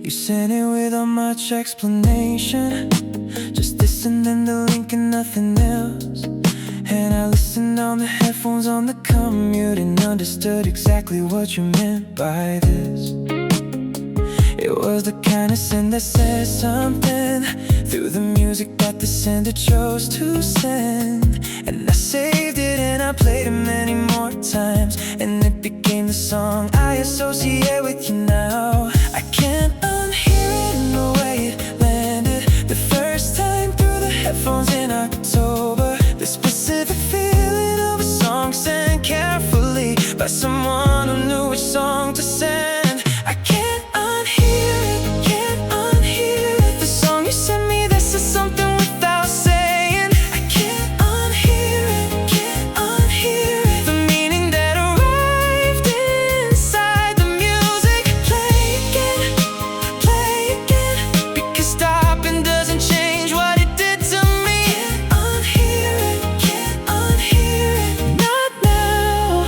You sent it without much explanation, just this and then the link and nothing else. And I listened on the headphones on the commute and understood exactly what you meant by this. It was the kind of sin that says something through the music that the sender chose to send. And I saved it and I played it many more times, and it became the song I associate with you now. I can't unhear it in the way it landed the first time through the headphones in October. The specific feeling of a song sent carefully by someone who knew which song to send. I can't unhear it, can't unhear it. The song you sent me that says something without saying. I can't unhear it, can't unhear it. The meaning that arrived inside the music. Play again, because stopping doesn't change what it did to me. Can't unhear it, can't unhear it. Not now.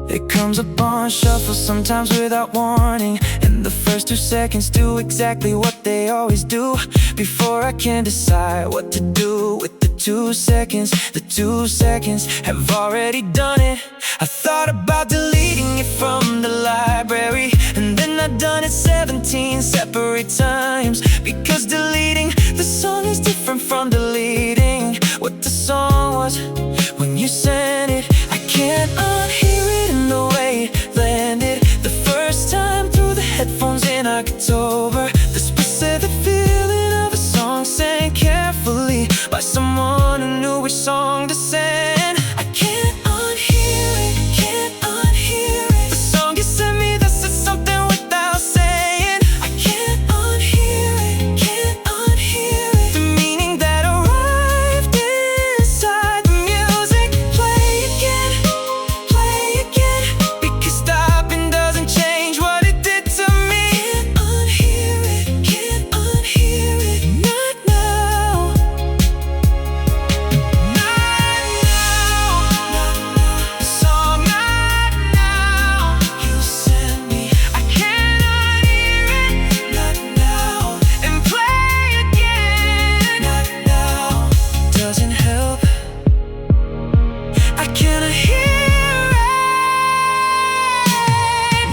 It comes up on shuffle sometimes without warning, and the first 2 seconds do exactly what they always do. Before I can decide what to do with the 2 seconds, the 2 seconds have already done it. I thought about deleting it from the library, and then I've done it 17 separate times. Because deleting the song is different from deleting what the song was when you sent it. I can't unhear it in the way it landed the first time through the headphones in October. The specific feeling of a song sang carefully by someone who knew which song to send. I can't unhear it, can't unhear it. The song you sent me that said something without saying. I can't unhear it, can't unhear it. The meaning that arrived inside the music. Play again, because stopping doesn't change what it did to me. Can't unhear it, can't unhear it. Not now. Not now. The song not now. You sent me. I can't unhear it. Not now. And play again. Not now. Doesn't help. I can't hear it.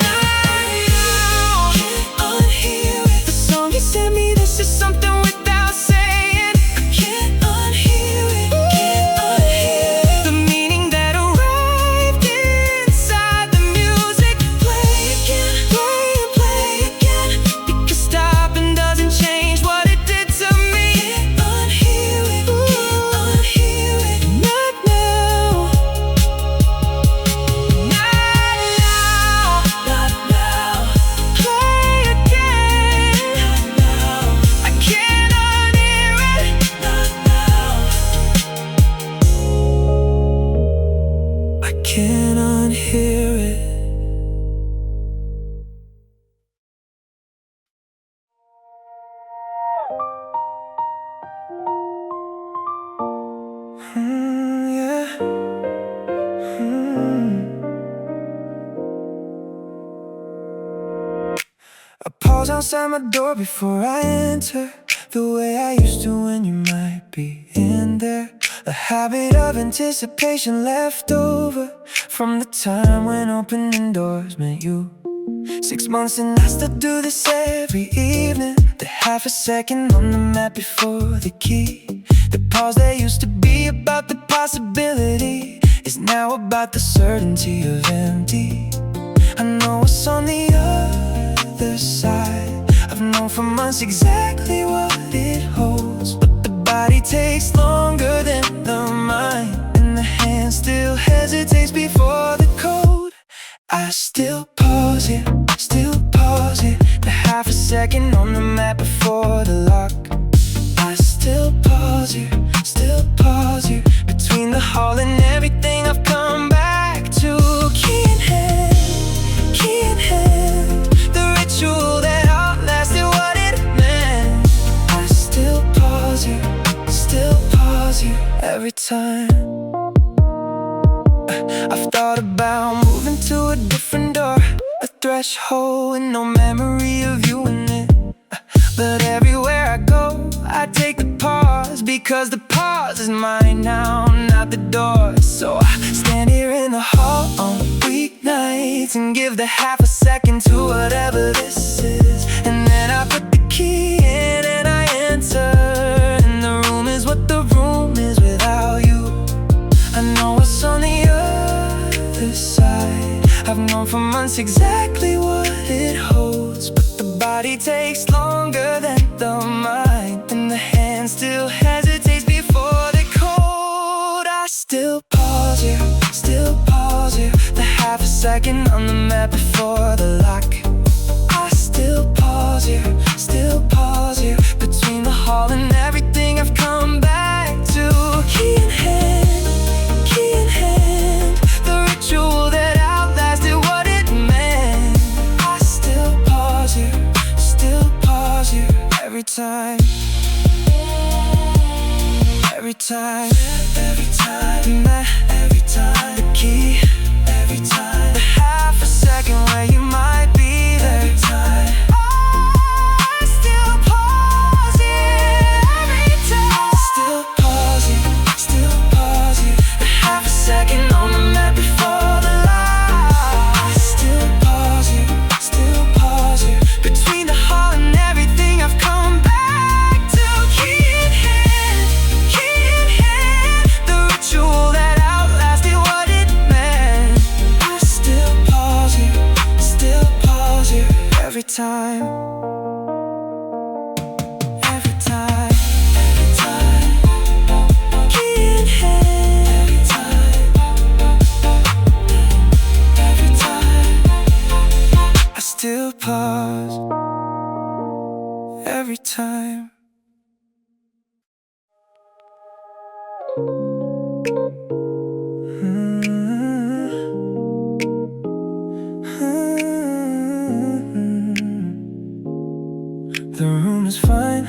Not now. Can't unhear it. The song you sent me, this is something without saying. I can't unhear it. Can't unhear it. The meaning that arrived inside the music. Play again, because stopping doesn't change what it did to me. Can't unhear it. Can't unhear it. Not now. Not now. Not now. Play again. Not now. I can't unhear it. Not now. I can't unhear it. Yeah. I pause outside my door before I enter, the way I used to when you might be in there. A habit of anticipation left over from the time when opening doors meant you. 6 months and I still do this every evening. The half a second on the map before the key. The pause that used to be about the possibility is now about the certainty of empty. I know what's on the other side. I've known for months exactly what it holds, but the body takes longer than the mind, and the hand still hesitates before the code. I still pause it, the half a second on the map before the lock. I still pause here, between the hall and everything I've come back to. Key in hand, the ritual that outlasted what it meant. I still pause here, every time. I've thought about moving to a different door, a threshold with no memory Because the pause is mine now, not the door. So I stand here in the hall on weeknights and give the half a second to whatever this is. And then I put the key in and I enter. And the room is what the room is without you. I know what's on the other side. I've known for months exactly what it holds. But the body takes longer than the mind, and the hand still hesitates before the cold. I still pause here, the half a second on the map before the lock. I still pause here, between the hall and everything I've come back to. Key in hand, the ritual that outlasted what it meant. I still pause here, every time. Every time, the key, every time, the half a second where you might be there. Every time, I still pause it. Every time, still pause it, the half a second on the map before the light. I still pause it, between the hall and everything I've come back to. Key in hand, the ritual that outlasted what it meant. I still pause here, every time. Every time, key in hand. Every time, I still pause. Every time. The room is fine,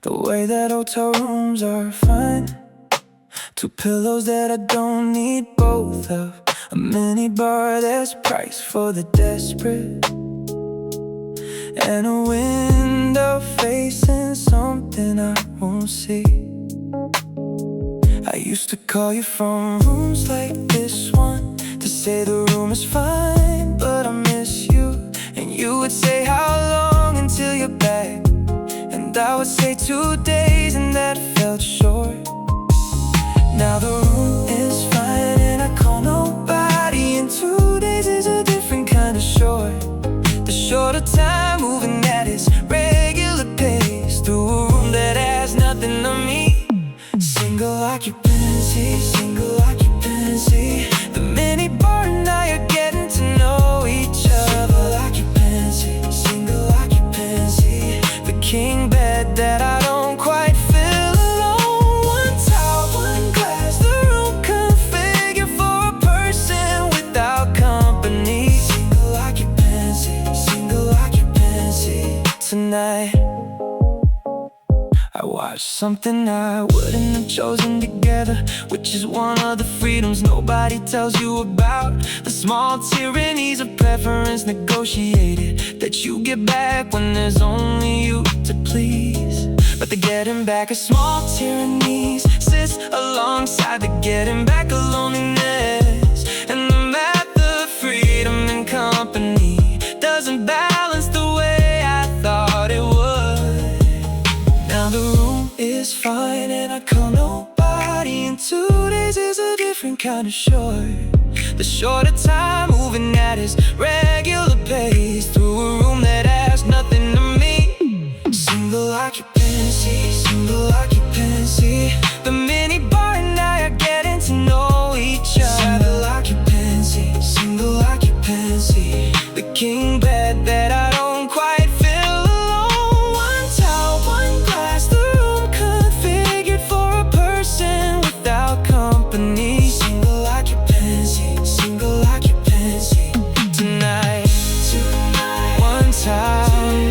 the way that hotel rooms are fine. Two pillows that I don't need both of, a mini bar that's priced for the desperate, and a window facing something I won't see. I used to call you from rooms like this one to say the room is fine, but I miss you. And you would say how long until you're back, and I would say 2 days, and that felt short. Now the room is fine and I call nobody, and 2 days is a different kind of short. The shorter time moving at its regular pace through a room that has nothing on me. Single occupancy, the mini bar and I are getting to know each other. Single occupancy, the king bed that I don't quite feel alone. One towel, one glass, the room configured for a person without company. Single occupancy. Tonight I watched something I wouldn't have chosen together, which is one of the freedoms nobody tells you about. The small tyrannies of preference negotiated that you get back when there's only you to please. But the getting back of small tyrannies sits alongside the getting back of loneliness, and the math of freedom and company doesn't balance the way I thought it would. Now the room is fine and I call nobody, and 2 days is a different kind of short. The shorter time moving at its regular pace through a room that has nothing to me. Single occupancy, the mini bar and I are getting to know each other. Single occupancy, the king bed that I don't quite feel alone. One towel, one glass, the room configured for a person without company. Single occupancy. Tonight, one time,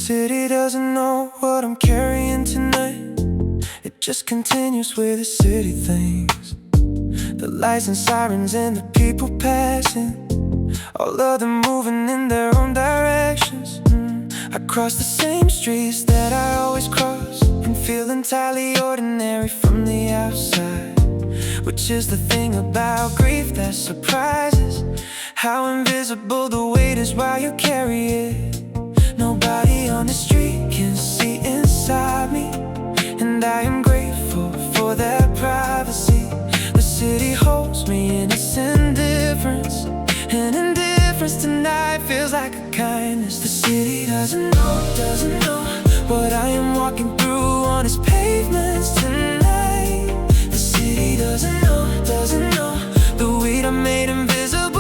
city doesn't know what I'm carrying tonight. It just continues with the city things. The lights and sirens and the people passing, all of them moving in their own directions. I cross the same streets that I always cross and feel entirely ordinary from the outside, which is the thing about grief that surprises, how invisible the weight is while you carry it. Nobody on the street can see inside me, and I am grateful for that privacy. The city holds me in its indifference, and indifference tonight feels like a kindness. The city doesn't know what I am walking through on its pavements tonight. The city doesn't know the weight I made invisible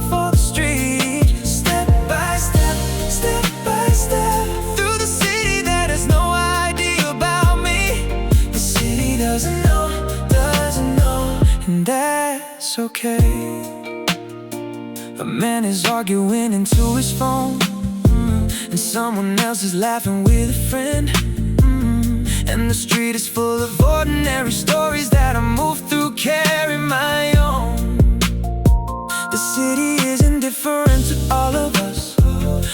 for the street. Step by step, step by step, through the city that has no idea about me. The city doesn't know, and that's okay. A man is arguing into his phone, and someone else is laughing with a friend, and the street is full of ordinary stories that I move through, carry my own. The city is indifferent to all of us,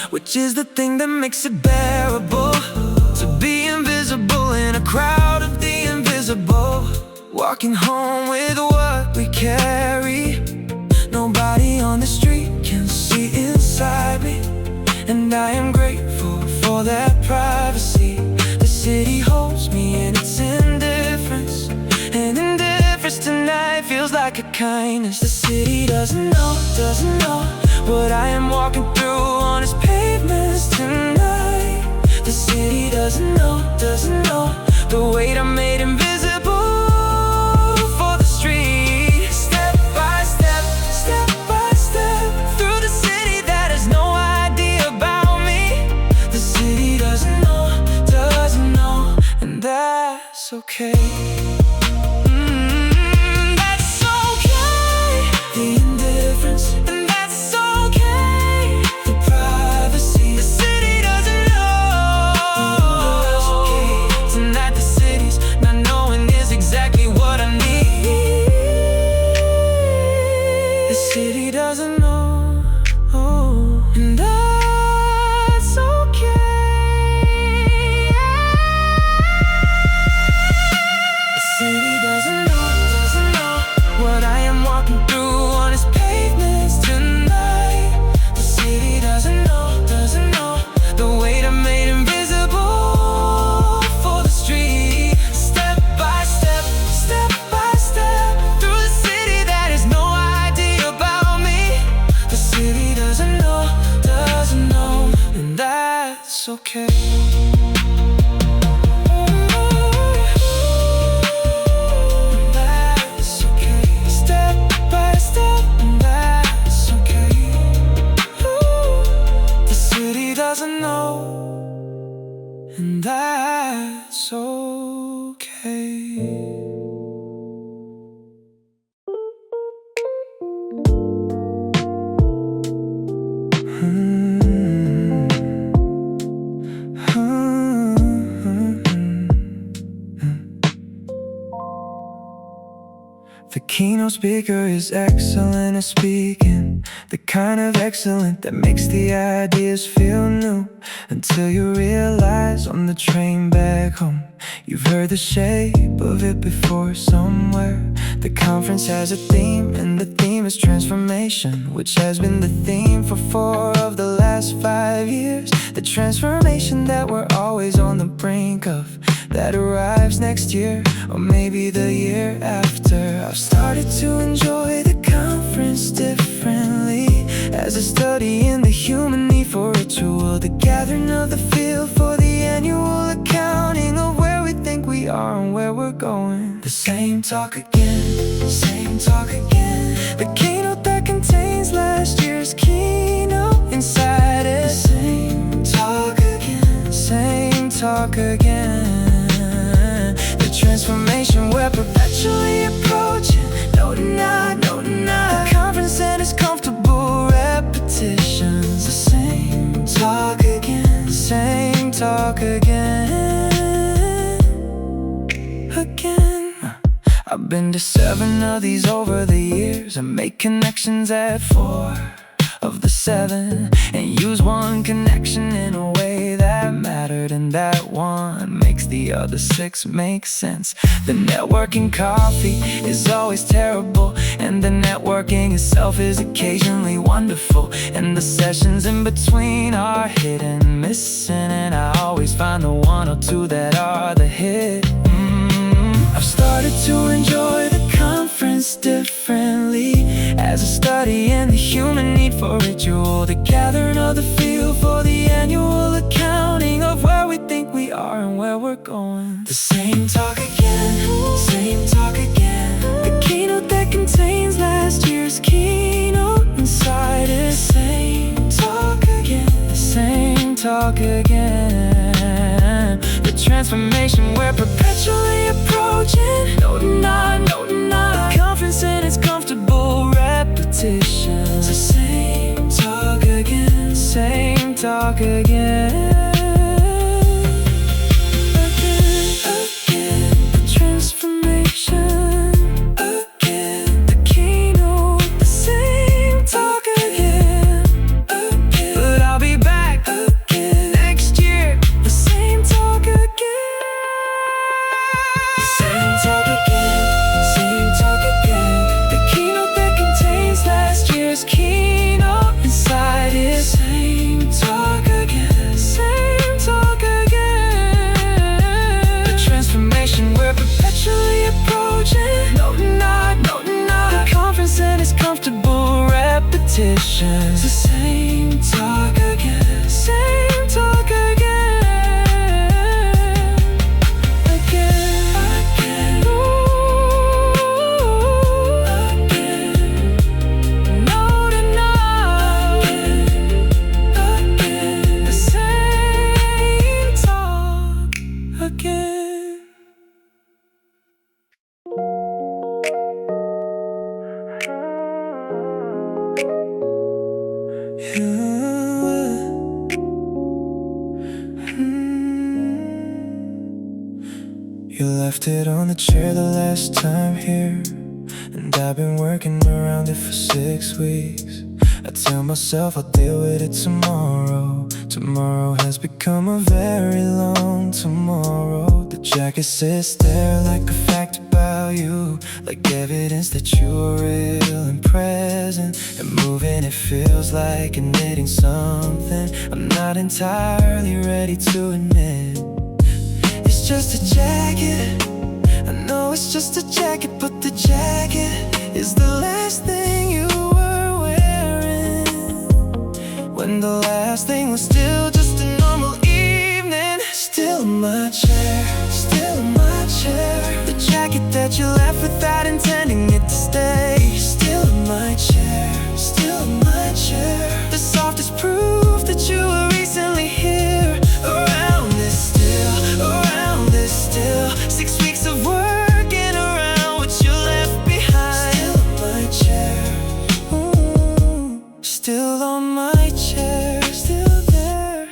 which is the thing that makes it bearable to be invisible in a crowd of the invisible, walking home with what we carry. Nobody on the street can see inside me, and I am grateful for that privacy. The city holds me in its indifference, and indifference tonight feels like a kindness. The city doesn't know what I am walking through on its pavements tonight. The city doesn't know the weight I made invisible for the street. Step by step, step by step, through the city that has no idea about me. The city doesn't know, and that's okay. That's okay. The indifference, and that's okay. The privacy, the city doesn't know. That's okay. Tonight the city's not knowing is exactly what I need. The city doesn't know, and that's okay. The city doesn't know what I am walking through on its pavements tonight. The city doesn't know the weight I made invisible for the street. Step by step, step by step, through the city that has no idea about me. The city doesn't know, and that's okay. That's okay. Step by step, and that's okay. The city doesn't know, and that's okay. The keynote speaker is excellent at speaking, the kind of excellent that makes the ideas feel new, until you realize on the train back home you've heard the shape of it before somewhere. The conference has a theme, and the theme is transformation, which has been the theme for 4 of the last 5 years. The transformation that we're always on the brink of, that arrives next year, or maybe the year after. I've started to enjoy the conference differently, as I study in the human need for ritual, the gathering of the field for the annual accounting of where we think we are and where we're going. The same talk again, the keynote that contains last year's keynote inside it. Same talk again. The transformation we're perpetually approaching. No deny. The conference and its comfortable repetitions. The same talk again. talk again. I've been to 7 of these over the years and made connections at 4 of the 7, and use one connection in a way that mattered, and that one makes the other 6 make sense. The networking coffee is always terrible, and the networking itself is occasionally wonderful, and the sessions in between are hit and missing, and I always find the 1 or 2 that are the hit. I've started to enjoy the conference differently, as I study in the human need for ritual, to gather another feel for the annual accounting of where we think we are and where we're going. The same talk again, same talk again. The keynote that contains last year's keynote inside it. Same talk again, the same talk again. The transformation we're perpetually approaching. No deny, no deny. The conference and its comfortable repetitions. The same talk again, same talk again. Repetitions. The same talk again, same talk again, again, ooh, again, no deny, again, the same talk again. You left it on the chair the last time here, and I've been working around it for 6 weeks. I tell myself I'll deal with it tomorrow. Tomorrow has become a very long tomorrow. The jacket sits there like a fact about you, like evidence that you are real and present and moving. It feels like admitting something I'm not entirely ready to admit. It's just a jacket, I know it's just a jacket, but the jacket is the last thing you were wearing, when the last thing was still just a normal evening. Still in my chair, still in my chair. The jacket that you left without intending it to stay. Still in my chair, still in my chair. The softest proof that you were recently here. Around this still, around this still. 6 weeks of working around what you left behind. Still in my chair, still on my chair, still there.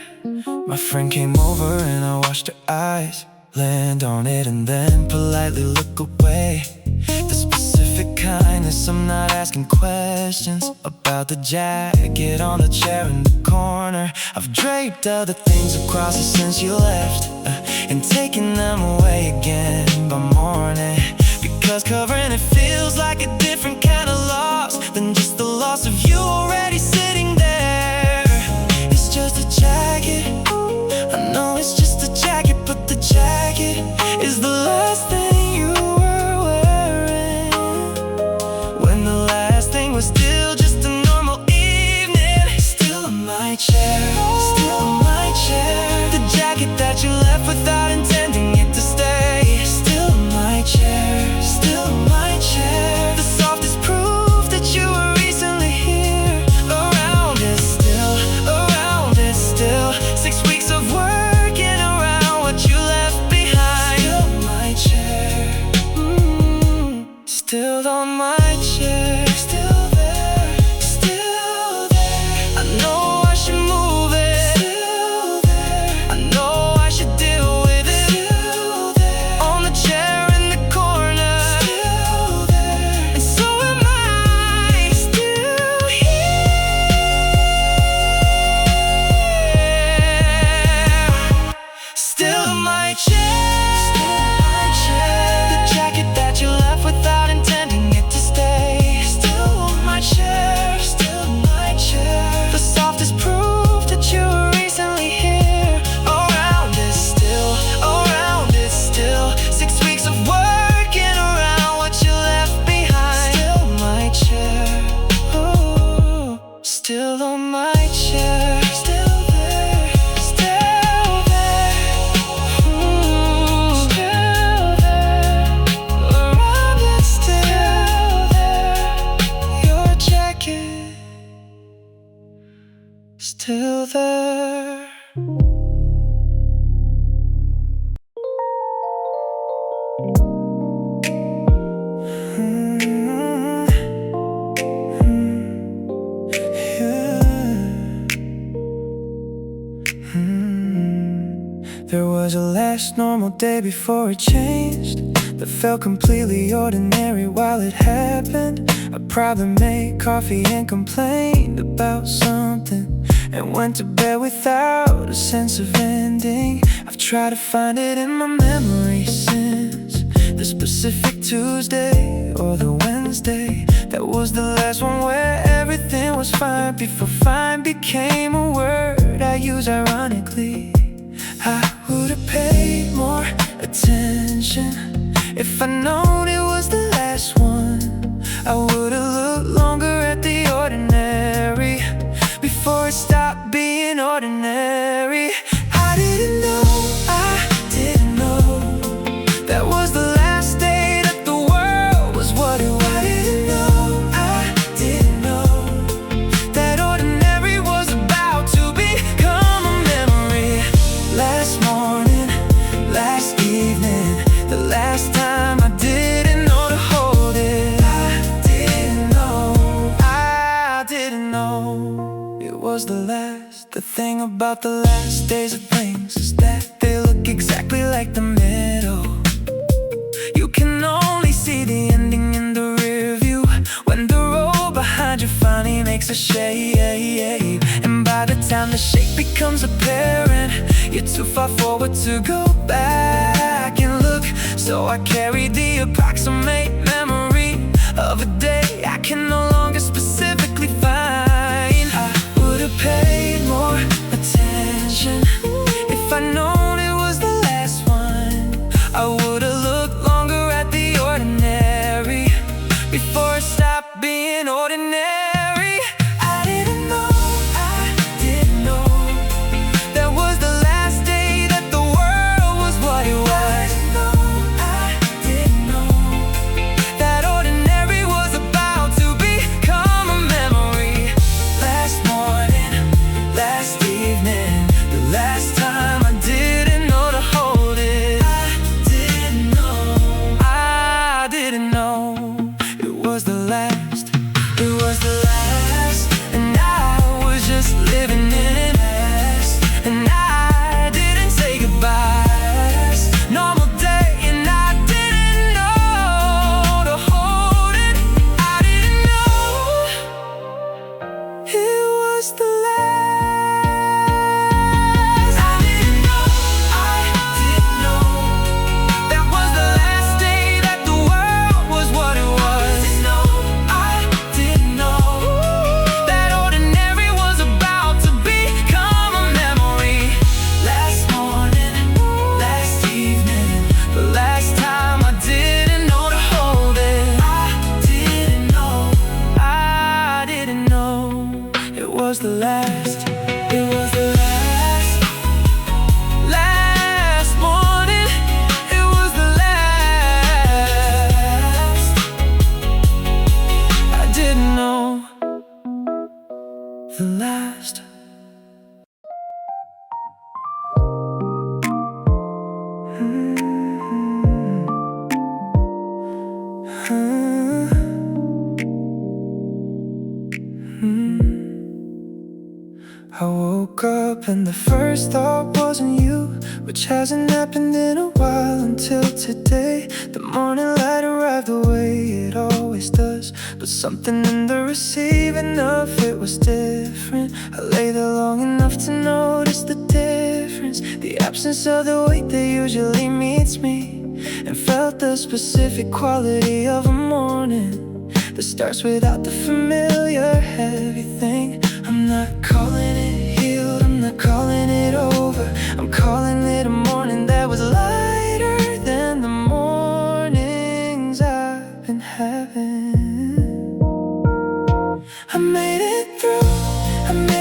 My friend came over and I watched her eyes land on it and then politely look away. The specific kindness, I'm not asking questions about the jacket on the chair in the corner. I've draped other things across it since you left, and taking them away again by morning, because covering it feels like a different kind of loss than just the loss of you already sitting there. It's just a jacket, I know it's just a jacket, but the jacket is the last thing you were wearing, when the last thing was still just a normal evening. Still in my chair, still in my chair. The jacket that you left without intending it to stay. Still in my chair, still in my chair. The softest proof that you were recently here. on my chair. Still there, still there. Still there. Around it, still there. Your jacket, still there. There was a last normal day before it changed that felt completely ordinary while it happened. I probably made coffee and complained about something and went to bed without a sense of ending. I've tried to find it in my memory since the specific Tuesday or the Wednesday that was the last one where everything was fine before fine became a word I use ironically. I would've paid more attention if I'd known it was the last one. I would've looked longer at the ordinary before it stopped being ordinary. I didn't know that was the last day that the world was what it was. I didn't know that ordinary was about to become a memory. Last morning, last evening, the last time I didn't know to hold it. I didn't know it was the last. The thing about the last days of things is that they look exactly like the middle. You can only see the ending in the rear view when the road behind you finally makes a shade. And by the time the shape becomes apparent, you're too far forward to go back and look. So I carry the approximate memory of a day I can no longer specifically find. I would've paid more attention if I'd known it was the last one. I would've looked longer at the ordinary before it stopped being ordinary. I didn't know that was the last day that the world was what it was. I didn't know that ordinary was about to become a memory. Last morning, last evening, the last time I didn't know to hold it. I didn't know it was the last. It was the last, and I was just living in an past, and I didn't say goodbye. Normal day, and I didn't know to hold it. I didn't know it was the last. I didn't know that was the last day that the world was what it was. I didn't know that ordinary was about to become a memory. Last morning, last evening, the last time I didn't know to hold it. I didn't know it was the last. It was the last. Last morning, it was the last. I didn't know the last. I woke up and the first thought wasn't you, which hasn't happened in a while until today. The morning light arrived the way it always does, but something in the receiving of it was different. I lay there long enough to notice the difference, the absence of the weight that usually meets me, and felt the specific quality of a morning that starts without the familiar heavy thing. I'm not calling it healed, I'm not calling it over, I'm calling it a morning that was lighter than the mornings I've been having. I made it through, I made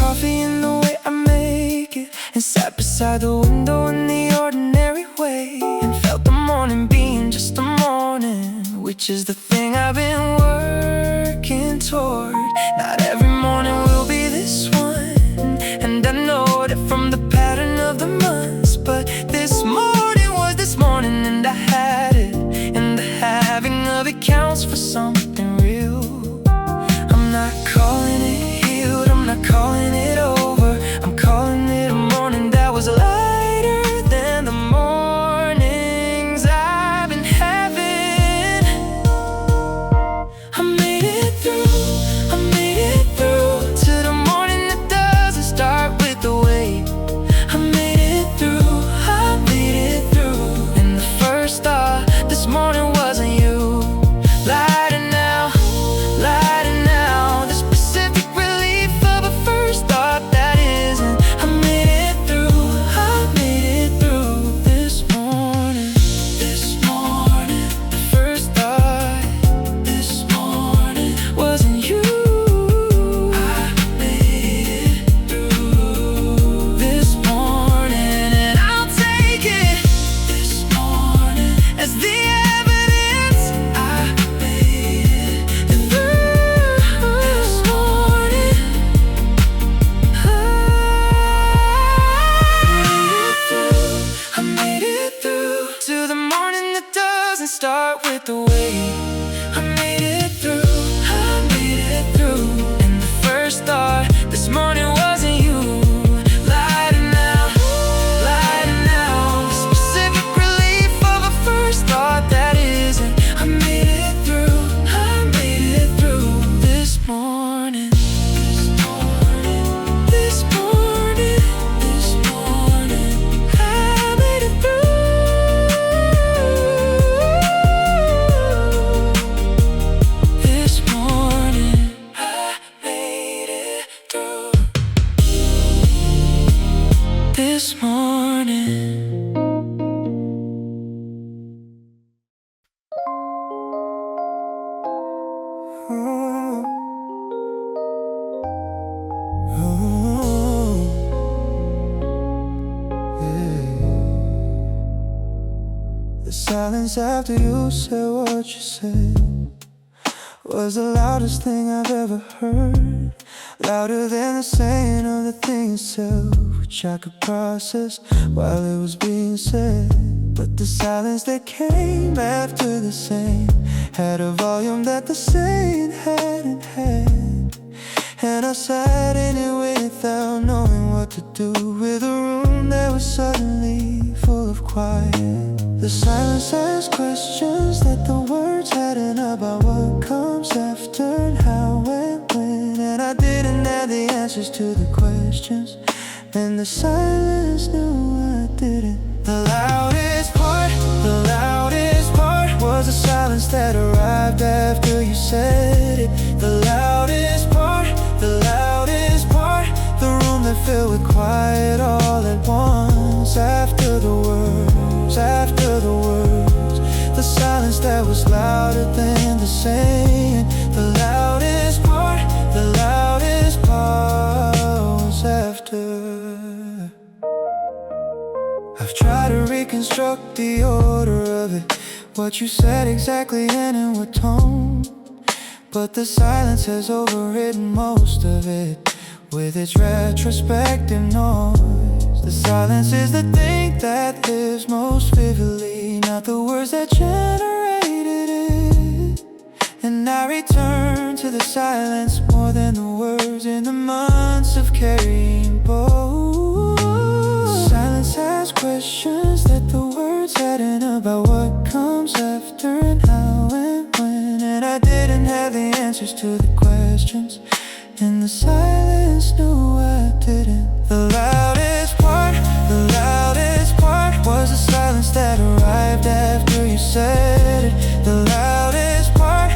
coffee in the way I make it, and sat beside the window in the ordinary way, and felt the morning being just a morning, which is the thing I've been working toward. Not every morning will be this one, and I know that from the pattern of the months, but this morning was this morning, and I had it, and the having of it counts for something real. I'm not calling it healed, I'm not calling it over, I'm calling it a morning that was lighter than the mornings I've been having. I made it through, I made it through to the morning that doesn't start with the wait. I made it through, I made it through, and the first thought this morning wasn't you. Lighter now, lighter now, the specific relief of a first thought that isn't. I made it through, I made it through this morning. This morning, the first thought this morning wasn't you. I made it through this morning, and I'll take it this morning as the evidence. I made it through this morning. I made it through to the morning that doesn't start with the wait. I made it through, I made it through, and the first thought this morning wasn't you. Lighter now, lighter now, the specific relief of a first thought that isn't. I made it through, I made it through this morning. This morning, this morning, this morning, I made it through. This morning, I made it through. This morning. The silence after you said what you said was the loudest thing I've ever heard. Louder than the saying of the thing itself, which I could process while it was being said. But the silence that came after the saying had a volume that the saying hadn't had. And I sat in it without knowing what to do with a room that was suddenly full of quiet. The silence asked questions that the words hadn't, about what comes after and how and when. And I didn't have the answers to the questions, and the silence knew I didn't. The loudest part was the silence that arrived after you said it. The loudest part, the room that filled with quiet all at once. After the words, the silence that was louder than the saying. The loudest part was after. I've tried to reconstruct the order of it, what you said exactly and in what tone, but the silence has overridden most of it with its retrospective noise. The silence is the thing that lives most vividly, not the words that generated it. And I return to the silence more than the words in the months of carrying both. The silence asks questions that the words hadn't, about what comes after and how and when. And I didn't have the answers to the questions, and the silence knew I didn't. The loudest part was the silence that arrived after you said it. The loudest part,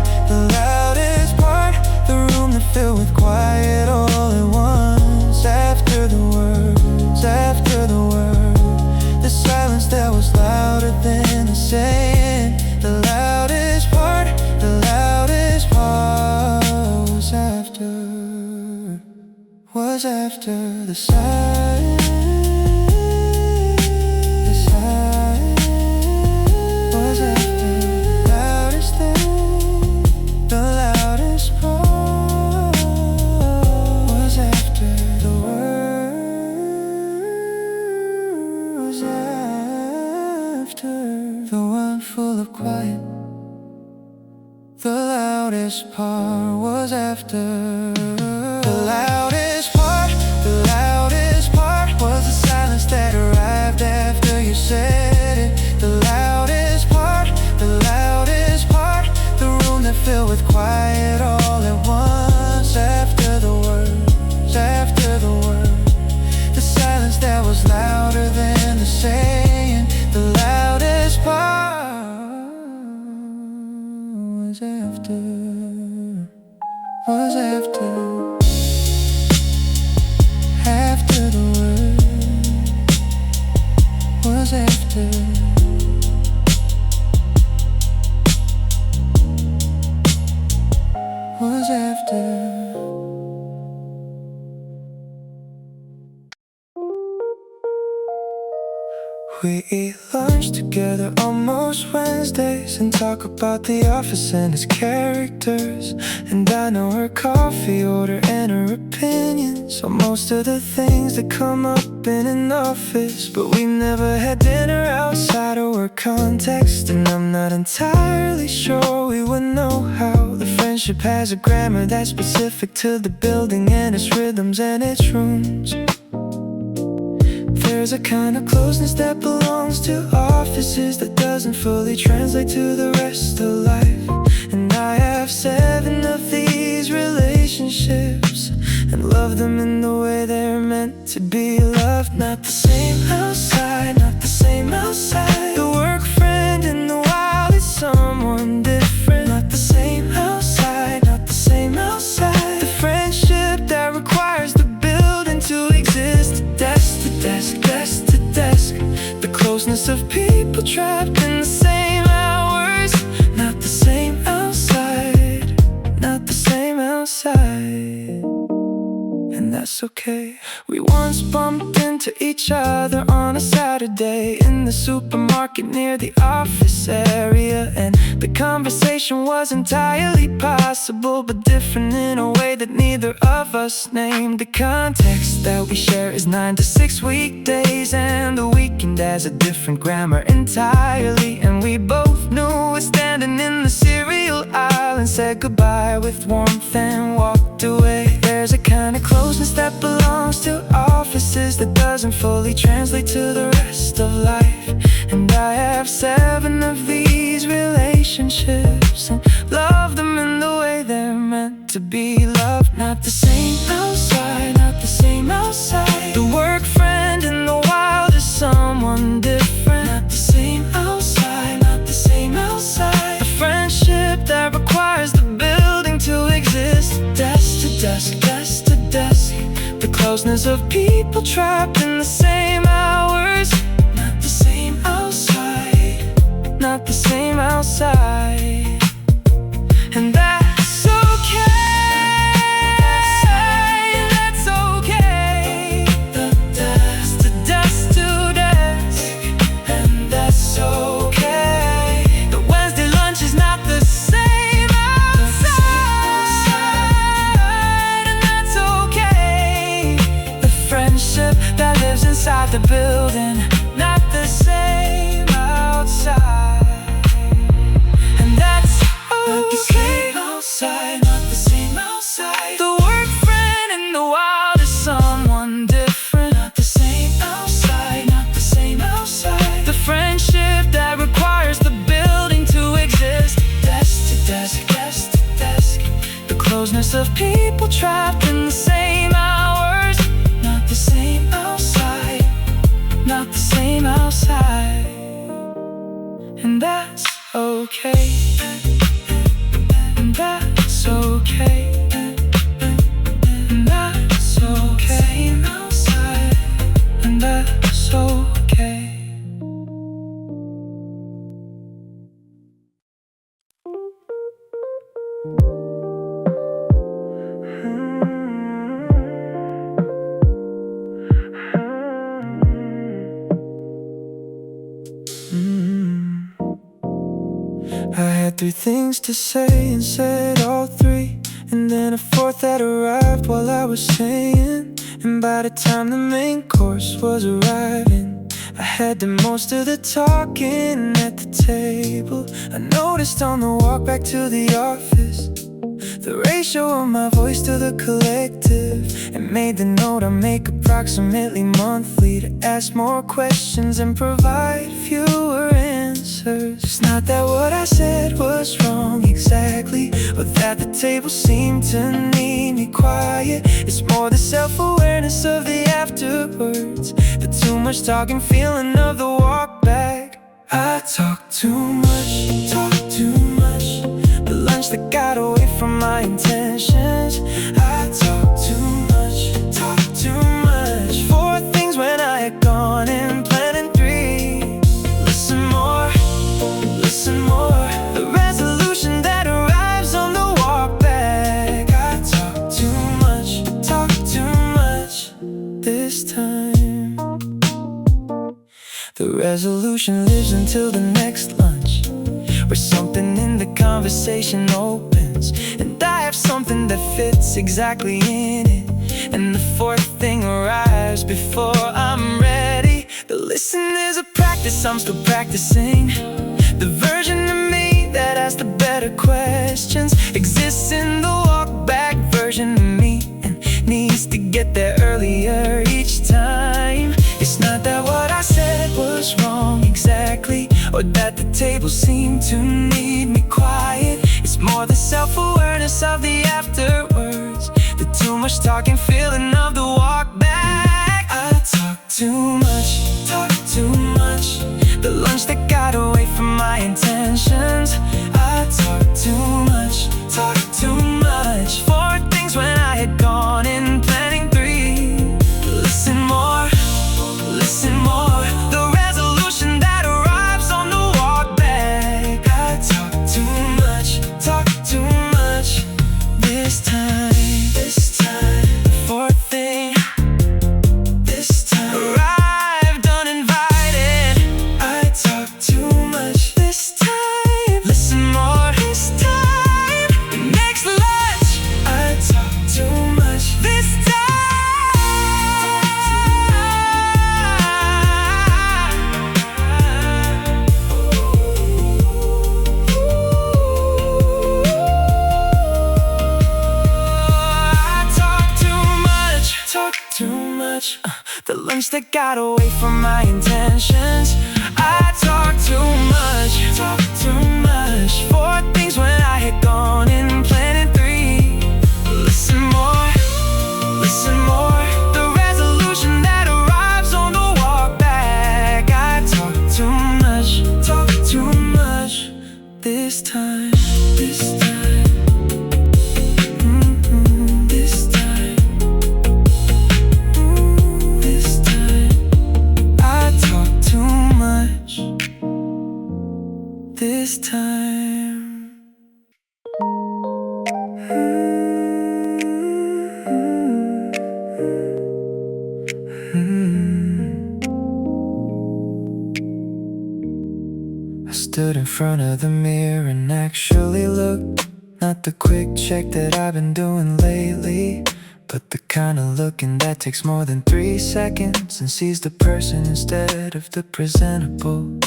the room that filled with quiet all at once. After the words, the silence that was louder than the saying. The loudest part was after. was after the sigh. The sigh was after the loudest thing. The loudest part was after the word. Was after the one full of quiet. The loudest part was after. The loudest part was the silence that arrived after you said it. The loudest part, the room that filled with quiet all at once. After the words, the silence that was louder than the saying. The loudest part was after. After the word was after. Was after. We eat lunch together on most Wednesdays and talk about the office and its characters. And I know her coffee order and her opinions on most of the things that come up in an office. But we never had dinner outside of work context, and I'm not entirely sure we would know how. The friendship has a grammar that's specific to the building and its rhythms and its rooms. There's a kind of closeness that belongs to offices that doesn't fully translate to the rest of life. And I have 7 of these relationships and love them in the way they're meant to be loved. Not the same outside, not the same outside. The work friend in the wild is someone different. Not the same outside, not the same outside. The friendship that requires the building to exist. Desk to desk, desk to desk. The closeness of people trapped in the same hours. Not the same outside, not the same outside. And that's okay. We once bumped into each other on a Saturday in the supermarket near the office area, and the conversation was entirely possible, but different in a way that neither of us named. The context that we share is 9 to 6 weekdays, and the weekend has a different grammar entirely. And we both knew it standing in the cereal aisle and said goodbye with warmth and walked away. There's a kind of closeness that belongs to offices that doesn't fully translate to the rest of life. And I have 7 of these relationships and love them in the way they're meant to be loved. Not the same outside, not the same outside. The work friend in the wild is someone different. Not the same outside, not the same outside. A friendship that requires the building to exist. Desk to desk, desk to desk. The closeness of people trapped in the same hours. Not the same outside, not the same outside. And that's okay, that's okay. The desk to desk to desk. And that's okay. The Wednesday lunch is not the same outside. And that's okay. The friendship that lives inside the building, not the same outside. And that's okay. Outside, not the same outside. The work friend in the wild is someone different. Not the same outside, not the same outside. The friendship that requires the building to exist. Desk to desk, desk to desk. The closeness of people trapped in the same hours. Not the same outside, not the same outside. And that's okay. And that's okay. And that's okay. Outside. And that's okay. three things to say and said all three. And then a fourth that arrived while I was saying. And by the time the main course was arriving, I had done most of the talking at the table. I noticed on the walk back to the office the ratio of my voice to the collective, and made the note I make approximately monthly to ask more questions and provide fewer answers. It's not that what I said was wrong exactly, or that the table seemed to need me quiet. It's more the self-awareness of the afterwards, the too much talking feeling of the walk back. I talk too much, talk too much. The lunch that got away from my intentions. I talk too much, talk too much. Four things when I had gone and planning three. Listen more, listen more. The resolution that arrives on the walk back. I talk too much, talk too much this time. The resolution lives until the next lunch, where something in the conversation opens, and I have something that fits exactly in it. And the fourth thing arrives before I'm ready. The listen is a practice I'm still practicing. The version of me that asks the better questions exists in the walk back version of me, and needs to get there earlier each time. It's not that what I said was wrong exactly, or that the table seemed to need me quiet. It's more the self-awareness of the afterwards, the too much talking feeling of the walk back. I talk too much, talk too much. The lunch that got away from my intentions. I talk too much, talk too much. Four things when I had gone and planning three. Listen more, listen more. The resolution that arrives on the walk back. I talk too much, talk too much this time, this time. Fourth thing, this time. Arrived uninvited. I talk too much this time. Listen more this time. Next lunch. I talk too much this time. Talk too much. The lunch that got away from my intentions. I talk too much, talk too much. Four things when I had gone and planning three. Listen more, listen more. The resolution that arrives on the walk back. I talk too much this time, this time. This time. I stood in front of the mirror and actually looked. Not the quick check that I've been doing lately, but the kind of looking that takes more than 3 seconds and sees the person instead of the presentable.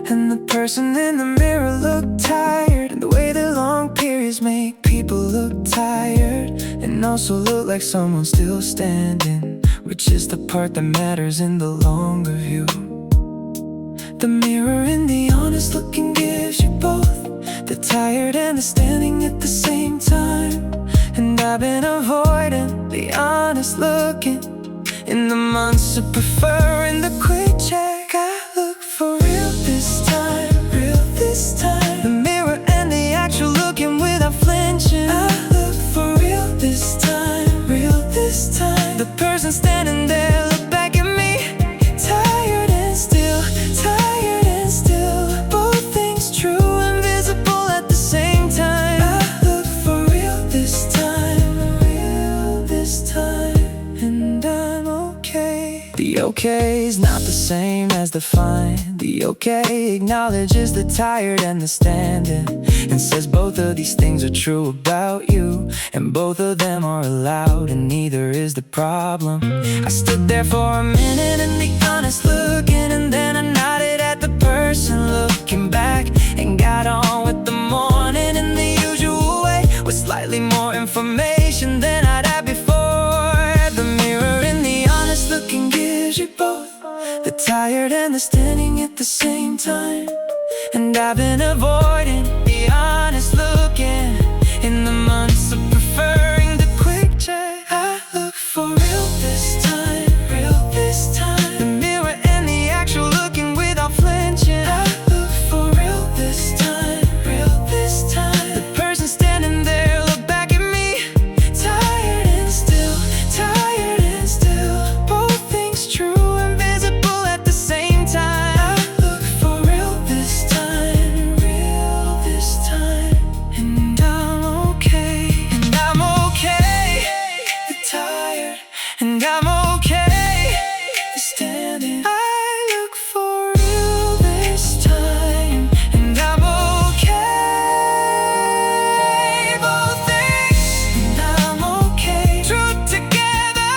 And the person in the mirror looked tired, and the way the long periods make people look tired, and also look like someone's still standing, which is the part that matters in the longer view. The mirror and the honest looking gives you both the tired and the standing at the same time. And I've been avoiding the honest looking in the months of preferring the quick check. I look for real this time, real this time. The mirror and the actual looking without flinching. I look for real this time, real this time. The person standing there look back at me, tired and still, tired and still. Both things true and visible at the same time. I look for real this time, real this time. And I'm okay. The okay okay's not the same as the fine. The okay acknowledges the tired and the standing, and says both of these things are true about you, and both of them are allowed, and neither is the problem. I stood there for a minute in the honest looking, and then I nodded at the person looking back, and got on with the morning in the usual way, with slightly more information than I'd had before. The mirror in the honest looking gives you both the tired and the standing at the same time. And I've been avoiding the honest looking in the months of preferring the quick check. I look for real this time, real this time. The mirror and the actual looking without flinching. I look for real this time, real this time. The person standing there look back at me, tired and still, tired and still. Both things true and visible at the same time. I look for real this time, real this time. And I'm okay, and I'm okay. The tired, and I'm okay. The standing. I look for real this time, and I'm okay. Both things, and I'm okay. True together,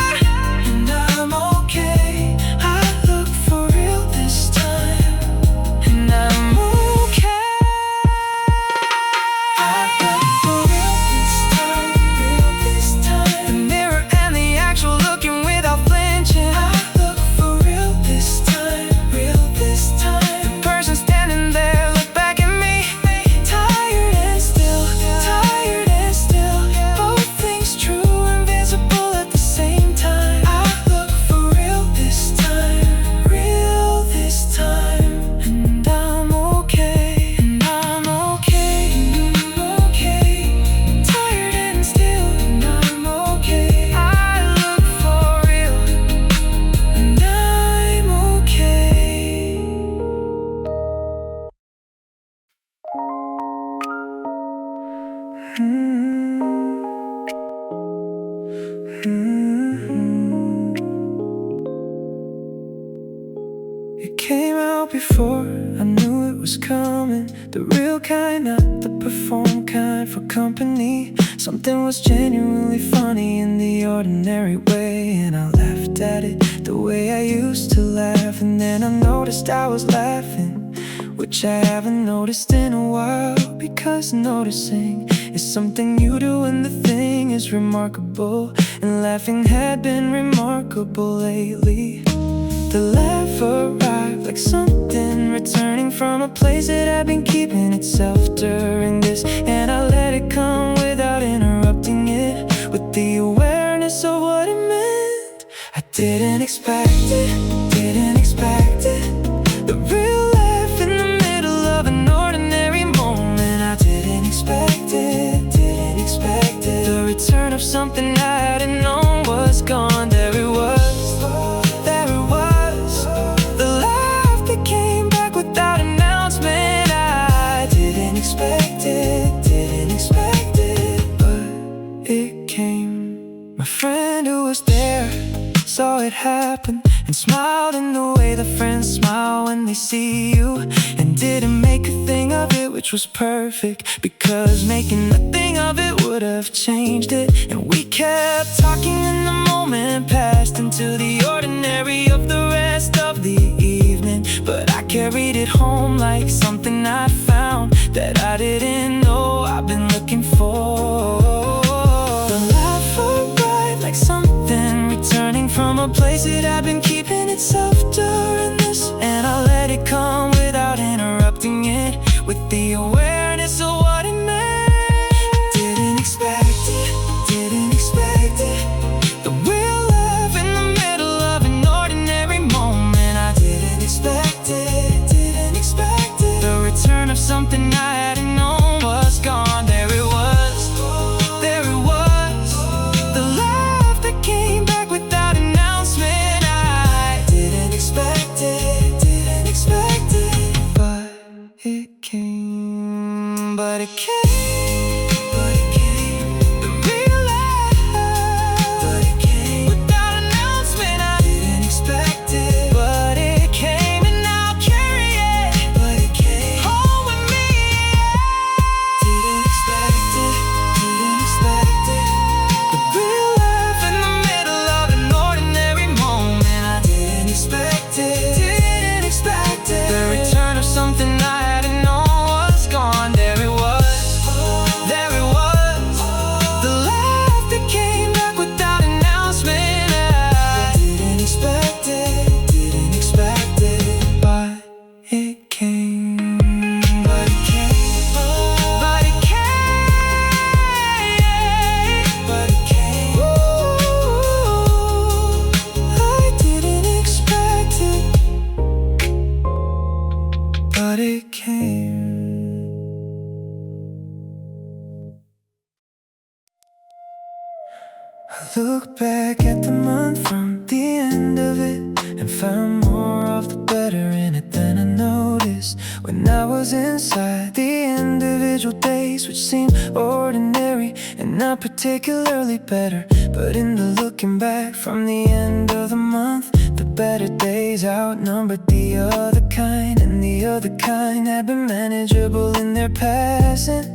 and I'm okay. I look for real this time, and I'm okay. I look for real this time, the mirror and the actual looking without flinching. I look for real this time, real this time. The person standing there look back at me, tired and still, tired and still. Both things true and visible at the same time. I look for real this time, real this time. And I'm okay, and I'm okay, and I'm okay. Tired and still, and I'm okay. I look for real, and I'm okay. It came out before I knew it was coming. The real kind, not the perform kind for company. Something was genuinely funny in the ordinary way, and I laughed at it the way I used to laugh. And then I noticed I was laughing, which I haven't noticed in a while, because noticing is something you do and the thing is remarkable. And laughing had been remarkable lately. The laugh arrived like something returning from a place that had been keeping itself during this, and I let it come without interrupting it, with the awareness of what it meant. I didn't expect it, didn't expect it. The real laugh in the middle of an ordinary moment. I didn't expect it, didn't expect it. The return of something I hadn't known was gone. There it was, there it was. The laugh that came back without announcement. I didn't expect it, didn't expect it, but it came. My friend who was there saw it happen, and smiled in the way the friends smile when they see you, and didn't make a thing of it, which was perfect, because making nothing of it would have changed it. And we kept talking and the moment passed into the ordinary of the rest of the evening. But I carried it home like something I found that I didn't know I've been looking for. The laugh arrived like something returning from a place that had been keeping itself during this, and I let it come without interrupting it, with the awareness of what it meant. Didn't expect it, didn't expect it. The real laugh in the middle of an ordinary moment. I didn't expect it, didn't expect it. The return of something I hadn't known was gone. There it was, there it was. The laugh that came back without announcement. I didn't expect it, didn't expect it, but it came, but it came. But it came, the real laugh. But it came without announcement. I didn't expect it. Look back at the month from the end of it and found more of the better in it than I noticed when I was inside the individual days, which seemed ordinary and not particularly better. But in the looking back from the end of the month, the better days outnumbered the other kind, and the other kind had been manageable in their passing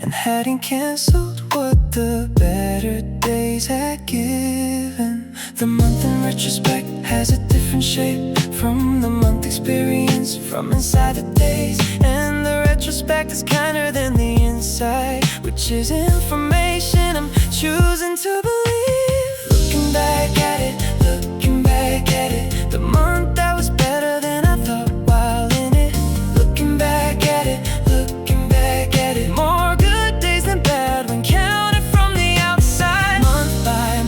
and hadn't cancelled what the better days had given. The month in retrospect has a different shape from the month experience from inside the days, and the retrospect is kinder than the inside, which is information I'm choosing to believe. Looking back at it, the month that was better than I thought while in it. Looking back at it, more good days than bad when counted from the outside. Month by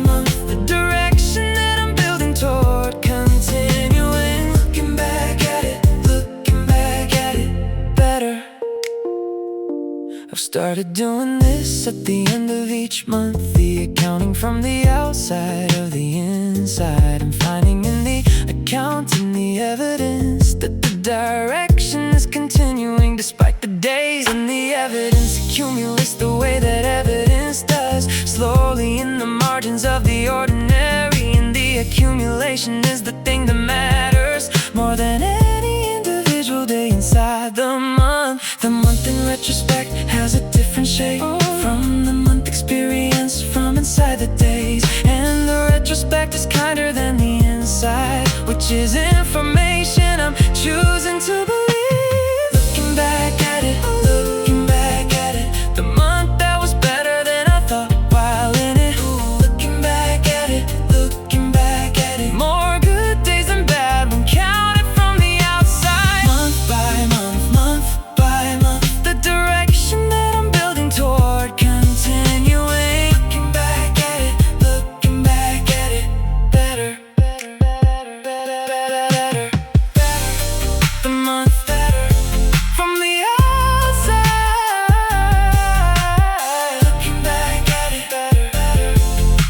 month, the direction that I'm building toward continuing. Looking back at it, better. I've started doing this at the end of each month, the accounting from the outside of the inside, and finding in the accounting the evidence that the direction is continuing despite the days, and the evidence accumulates the way that evidence does, slowly in the margins of the ordinary, and the accumulation is the thing that matters more than any individual day inside the month. The month in retrospect has a different shape from the month experience from inside the days, and the retrospect is kinder than the inside, which is information I'm choosing to believe. Looking back at it, the month that was better than I thought while in it. Looking back at it, more good days than bad when counted from the outside. Month by month, the direction that I'm building toward continuing. Looking back at it, better. The month better from the outside. Looking back at it, better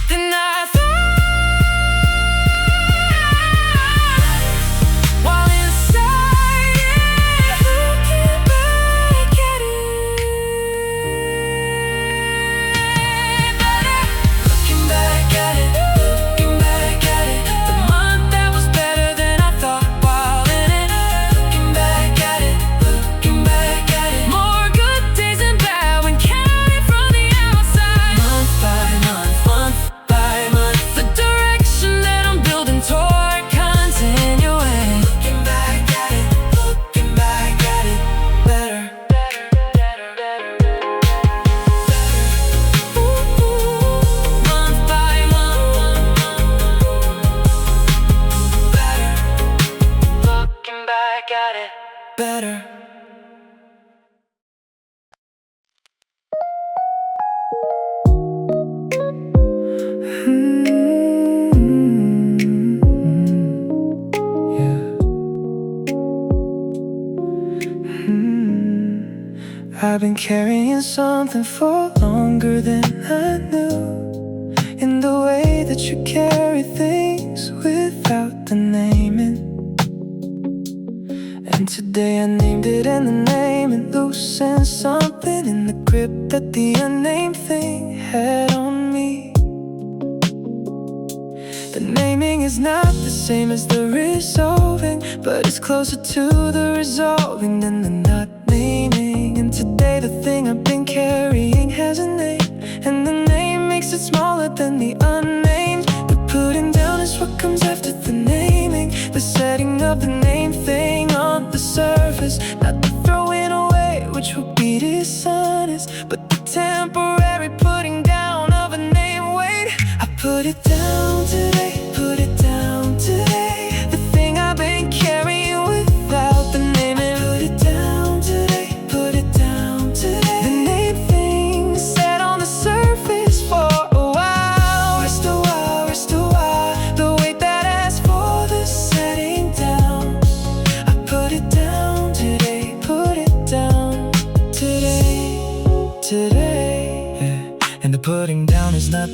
than I thought while inside it. Looking back at it, better. Looking back at it, the month that was better than I thought while in it. Looking back at it, more good days than bad when counted from the outside. Month by month, the direction that I'm building toward continuing. Looking back at it, better. Month by month, better. Looking back at it, better. I've been carrying something for longer than I knew, in the way that you carry things without the naming. And today I named it, and the naming loosened something in the grip that the unnamed thing had on me. The naming is not the same as the resolving, but it's closer to the resolving than the not naming. And today the thing I've been carrying has a name, and the name makes it smaller than the unnamed. The putting down is what comes after the naming, the setting of the name thing on the surface, not the throwing away, which will be dishonest, but the temporary putting down of a name. Wait, I put it down today, put it down today, the thing I've been carrying without the naming. Put it down today, put it down today, the name thing sat on the surface for a while. Rest a while, the weight that asks for the setting down. I put it down today, put it down today, yeah. And the putting down is not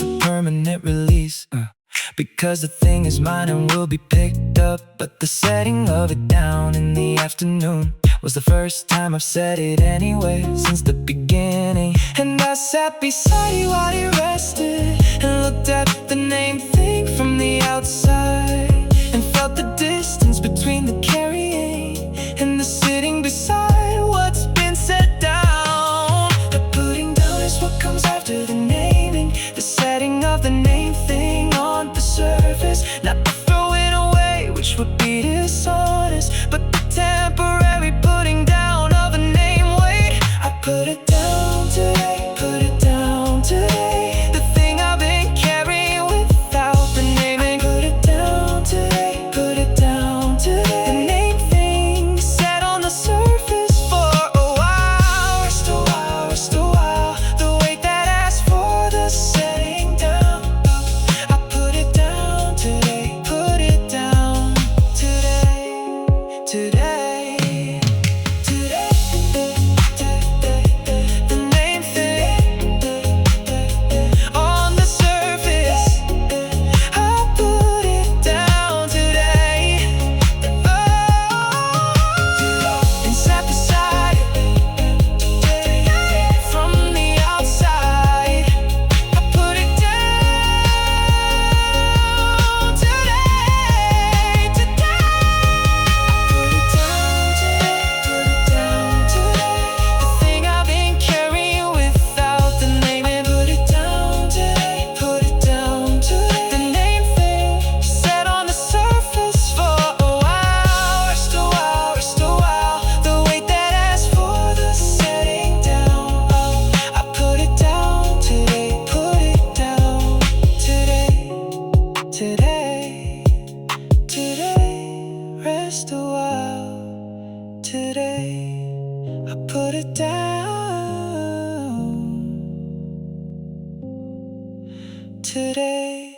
Because the thing is mine and will be picked up. But the setting of it down in the afternoon was the first time I've said it anyway since the beginning. And I sat beside you while you rested and looked at the name thing from the outside, and felt the distance between the carrying and the sitting beside what's been set down. The putting down is what comes after the naming, the setting of the name thing on the surface, not the throwing away, which would be dishonest, but the temporary putting down of a name. Wait, I put it down today, put it down today, the thing I've been carrying without the naming. Put it down today, put it down today, the name thing sat on the surface for a while. Rest a while, rest a while, the weight that asks for the setting down. I put it down today, put it down today, today, today, the name thing on the surface. I put it down today. Oh, and sat beside it from the outside. I put it down today, today. Put it down today, put it down today, the thing I've been carrying without the name. And put it down today, put it down today, the name thing sat on the surface for a while. Rest a while, rest a while, the weight that asks for the setting down. Oh, I put it down today, put it down today, today, today. Rest a while today, I put it down today.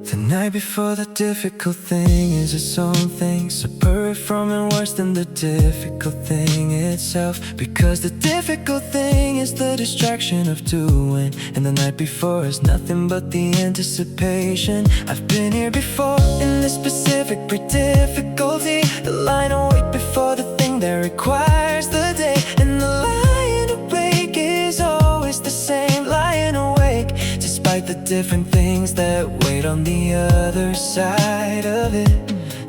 The night before the difficult thing is its own thing, separate from and worse than the difficult thing itself. Because the difficult thing is the distraction of doing, and the night before is nothing but the anticipation. I've been here before in this specific difficulty, the lying awake before the thing that requires the day. And the lying awake is always the same, lying awake despite the different things that wait on the other side of it.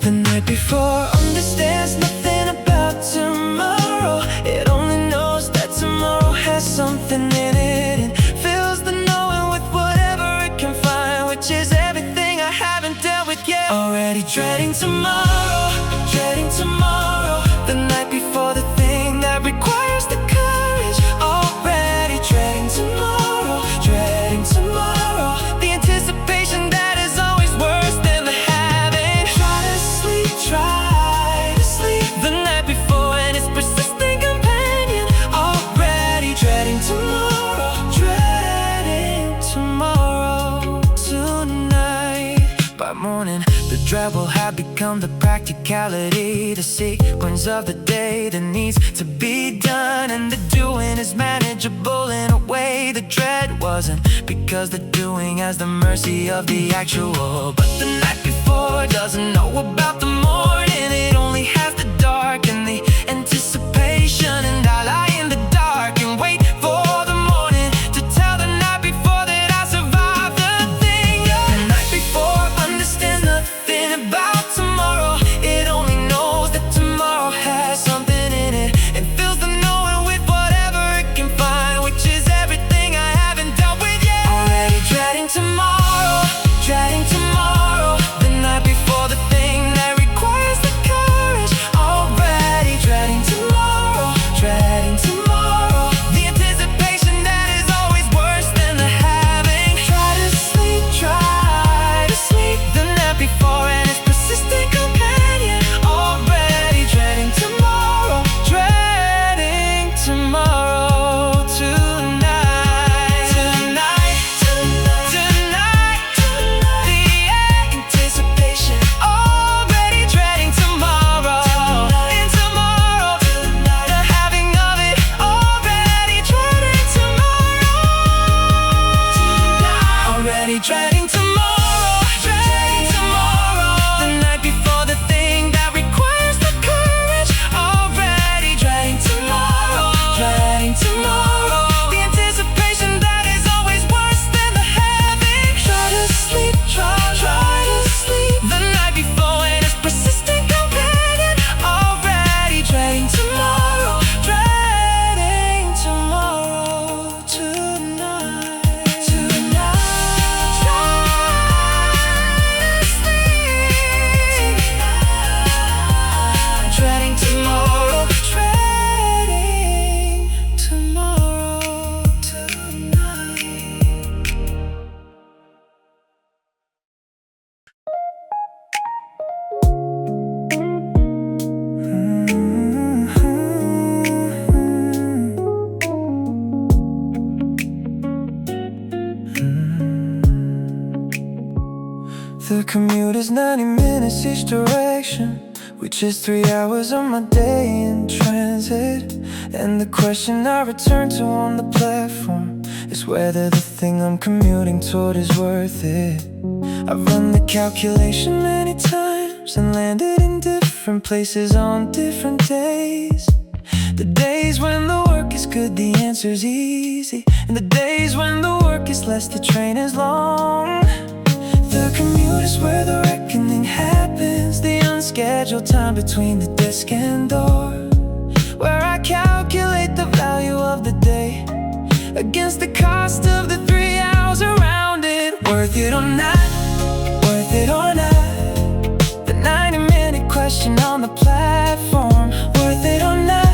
The night before understands nothing about tomorrow. It only knows that tomorrow has something in it, and fills the knowing with whatever it can find, which is everything I haven't dealt with yet. Already dreading tomorrow, dreading tomorrow, the night before the thing that requires the courage. Already dreading tomorrow, dreading tomorrow, the anticipation that is always worse than the having. Try to sleep the night before and its persistent companion. Already dreading tomorrow, dreading tomorrow, tonight. By morning, the dread will have become the practicality, the sequence of the day that needs to be done. And the doing is manageable in a way the dread wasn't, because the doing has the mercy of the actual. But the night before doesn't know about the morning, it only has the dark and the anticipation. And I lie in the dark and wait for the morning to tell the night before that I survived the thing. The night before understands nothing about tomorrow. It only knows that tomorrow has something in it, and fills the knowing with whatever it can find, which is everything I haven't dealt with yet. Already dreading tomorrow, dreading tomorrow, the night before the thing that requires the courage. Already dreading tomorrow, dreading tomorrow, the anticipation that is always worse than the having. Try to sleep the night before and it's was 90 minutes each direction, which is 3 hours of my day in transit. And the question I return to on the platform is whether the thing I'm commuting toward is worth it. I've run the calculation many times and landed in different places on different days. The days when the work is good, the answer's easy. And the days when the work is less, the train is long. The commute is where the reckoning happens, the unscheduled time between the desk and door, where I calculate the value of the day against the cost of the 3 hours around it. Worth it or not, worth it or not, the 90-minute question on the platform. Worth it or not,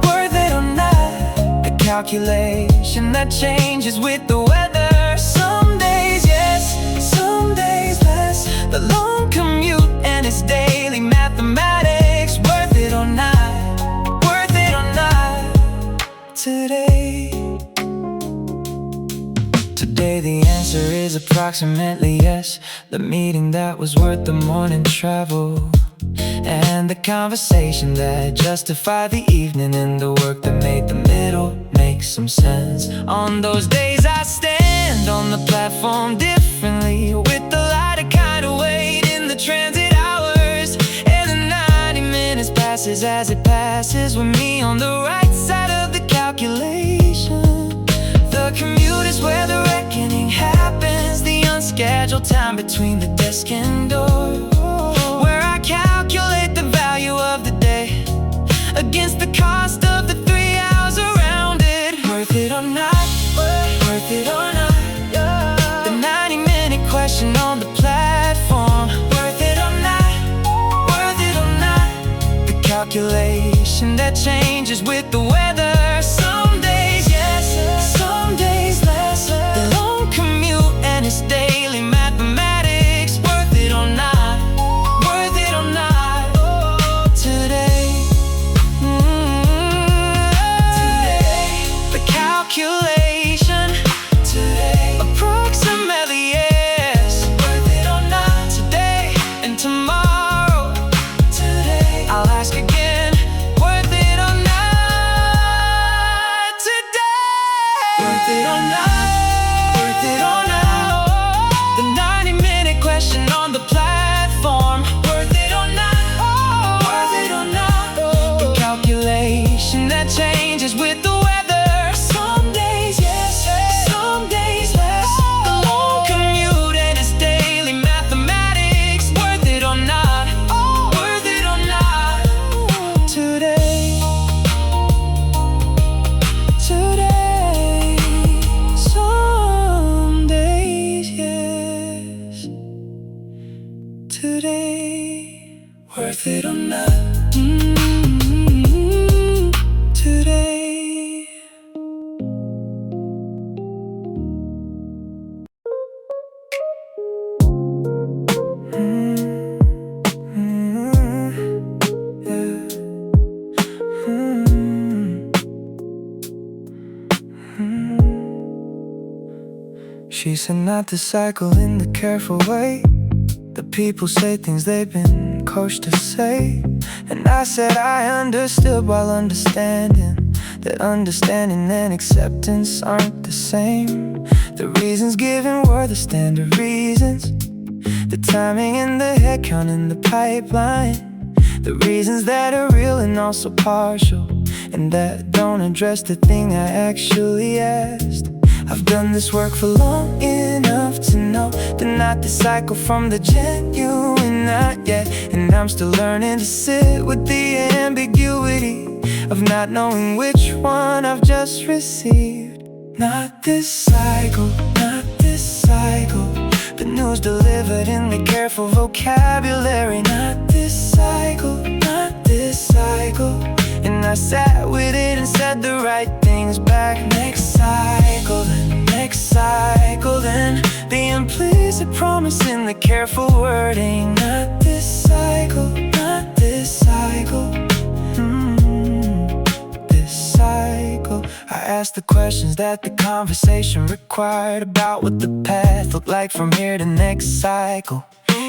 worth it or not, a calculation that changes with the weather. Some days yes, some days less, the long commute and its daily mathematics. Worth it or not, worth it or not, today. Today the answer is approximately yes. The meeting that was worth the morning travel, and the conversation that justified the evening, and the work that made the middle make some sense. On those days I stand on the platform differently, with the lighter kind of weight in the transit hours, and the 90 minutes passes as it passes, with me on the right side of the calculation. The commute is where the reckoning happens, the unscheduled time between the desk and door, where I calculate the value of the day against the cost of the 3 hours around it. Worth it or not, worth it or not, the 90-minute question on the platform. Worth it or not, worth it or not, the calculation that changes with the weather. Some days yes, some days less, the long commute and its daily mathematics. Worth it or not, worth it or not, today. Today, the calculation today, approximately yes. Worth it or not, today and tomorrow. Today, I'll ask again. Worth it or not, today. Worth it or not, worth it or not, the 90-minute question on the platform. Worth it or not, worth it or not, the calculation that changes with the weather. Some days yes, some days less, the long commute and its daily mathematics. Worth it or not, worth it or not, today. Today, some days yes, today. Worth it or not, today. She said not to cycle in the careful way. The people say things they've been coached to say, and I said I understood while understanding that understanding and acceptance aren't the same. The reasons given were the standard reasons, the timing and the head count in the pipeline, the reasons that are real and also partial, and that don't address the thing I actually asked. I've done this work for long enough to know that not to cycle from the genuine, not yet. And I'm still learning to sit with the ambiguity of not knowing which one I've just received. Not this cycle, not this cycle, the news delivered in the careful vocabulary. Not this cycle, not this cycle, and I sat with it and said the right things back. Next cycle, then next cycle, then the implicit promise in the careful wording. Not this cycle, not this cycle, this cycle. I asked the questions that the conversation required about what the path looked like from here to next cycle.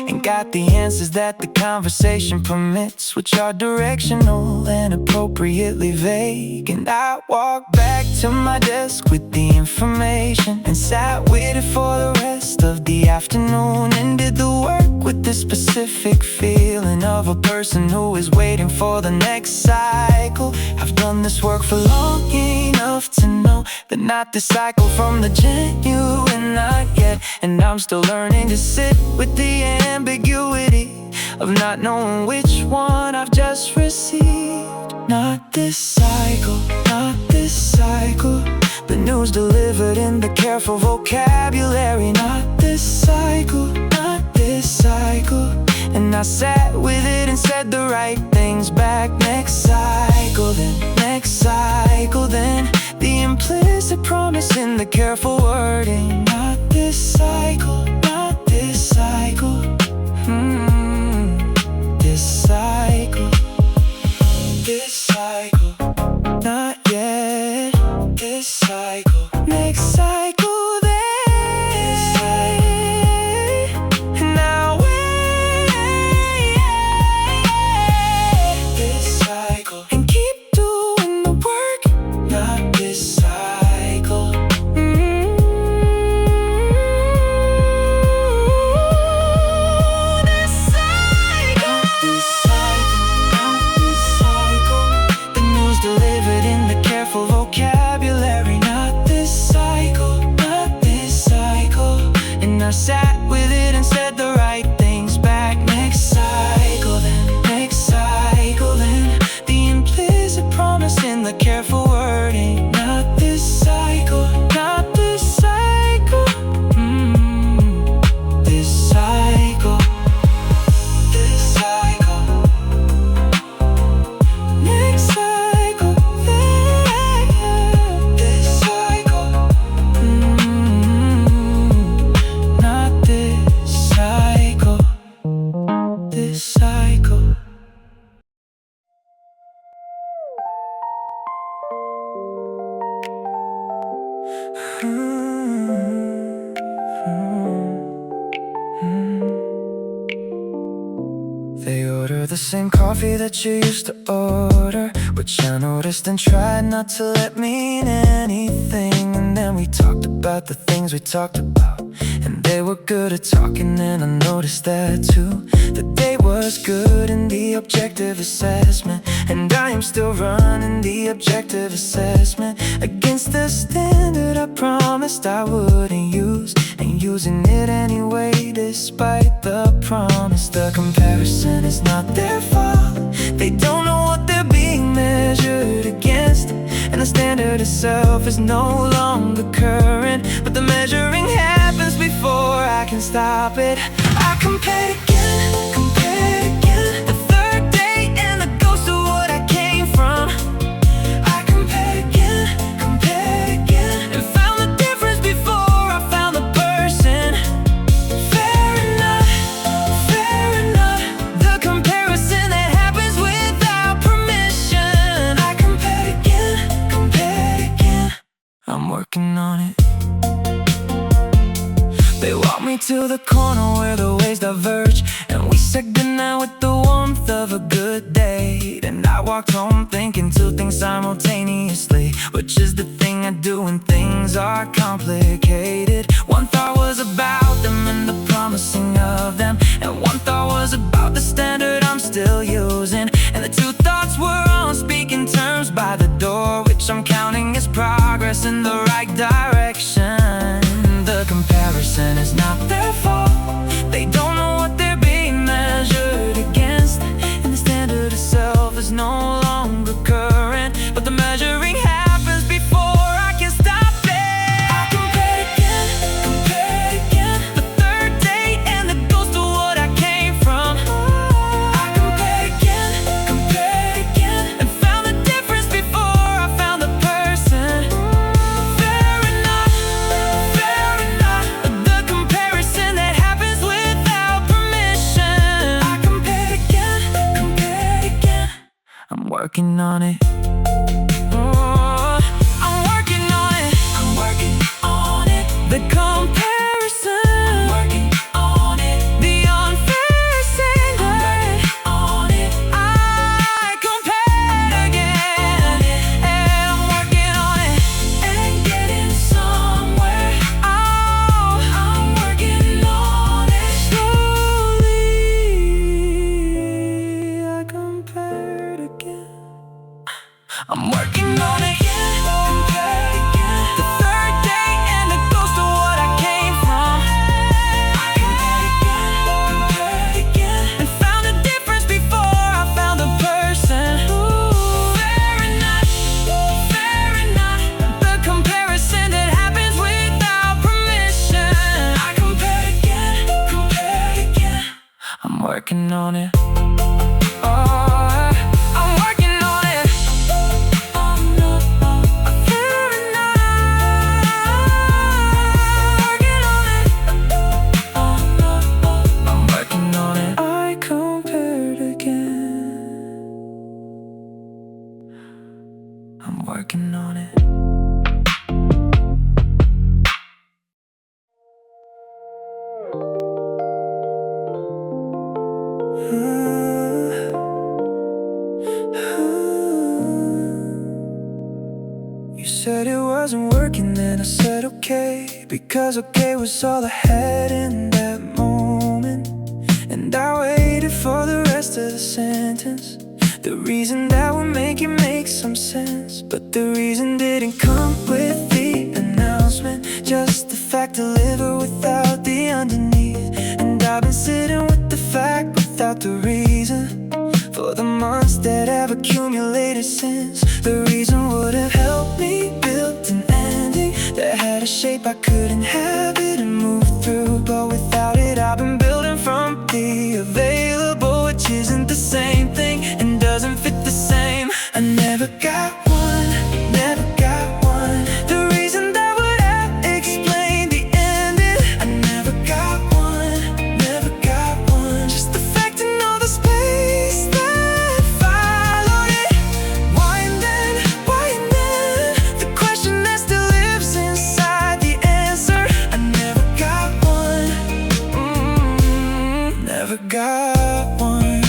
Ain't got the answers that the conversation permits, which are directional and appropriately vague. And I walked back to my desk with the information and sat with it for the rest of the afternoon, and did the work with the specific feeling of a person who is waiting for the next cycle. I've done this work for long enough to know that not this cycle from the genuine, not yet. And I'm still learning to sit with the ambiguity of not knowing which one I've just received. Not this cycle, not this cycle. The news delivered in the careful vocabulary. Not this cycle, not this cycle. And I sat with it and said the right things back. Next cycle, then next cycle, then the implicit promise in the careful wording. Not this cycle, not this cycle. This cycle, this cycle, not yet. This cycle, next cycle, then this cycle. Now wait, this cycle, and keep doing the work. Not this cycle. This cycle, this cycle, not this cycle. The news delivered in the careful vocabulary. Not this cycle, not this cycle. And I sat with it and said the right things back. Next cycle, then next cycle, then the implicit promise in the careful wording. Not this cycle, not this cycle. This cycle, this cycle. Next cycle, then this cycle. Not this cycle, this cycle. They order the same coffee that you used to order, which I noticed and tried not to let mean anything. And then we talked about the things we talked about, and they were good at talking, and I noticed that too. The day was good in the objective assessment, and I am still running the objective assessment against the standard I promised I wouldn't use, and using it anyway despite the promise. The comparison is not their fault. They don't know what they're being measured against, and the standard itself is no longer current. But the measuring happens before I can stop it. I compared again, the third day, and the ghost of what I came from. I compared again, and found the difference before I found the person. Fair enough, the comparison that happens without permission. I compared again, I'm working on it. They walked me to the corner where the ways diverge, and we said goodnight with the warmth of a good date. And I walked home thinking two things simultaneously, which is the thing I do when things are complicated. One thought was about them and the promising of them, and one thought was about the standard I'm still using. And the two thoughts were on speaking terms by the door, which I'm counting as progress in the right direction. The comparison is not their fault. They don't know what they're being measured against, and the standard itself is no longer current. But the measuring happens before I can stop it. I compared again, the third day, and the ghost of what I came from. I compared again, and found the difference before I found the person. Fair enough, the comparison that happens without permission. I compared again, I'm working on it. Oh, I'm working on it. The comparison, I'm working on it. The unfair working on it. Oh, I'm working on it. I'm working on it. I compared again. I'm working on it. You said it wasn't working, then I said okay, because okay was all I had in that moment. And I waited for the rest of the sentence, the reason that would make it make some sense. But the reason didn't come with the announcement, just the fact delivered without the underneath. And I've been sitting with the fact without the reason for the months that have accumulated since. The reason would have helped me build an ending that had a shape I could inhabit and move through. But without it, I've been building from the available, which isn't the same thing and doesn't fit the same. I never got one, never got one. The reason that would have explained the ending. I never got one, never got one. Just the fact to know the space that followed it. Why and then, the question that still lives inside the answer. I never got one, never got one.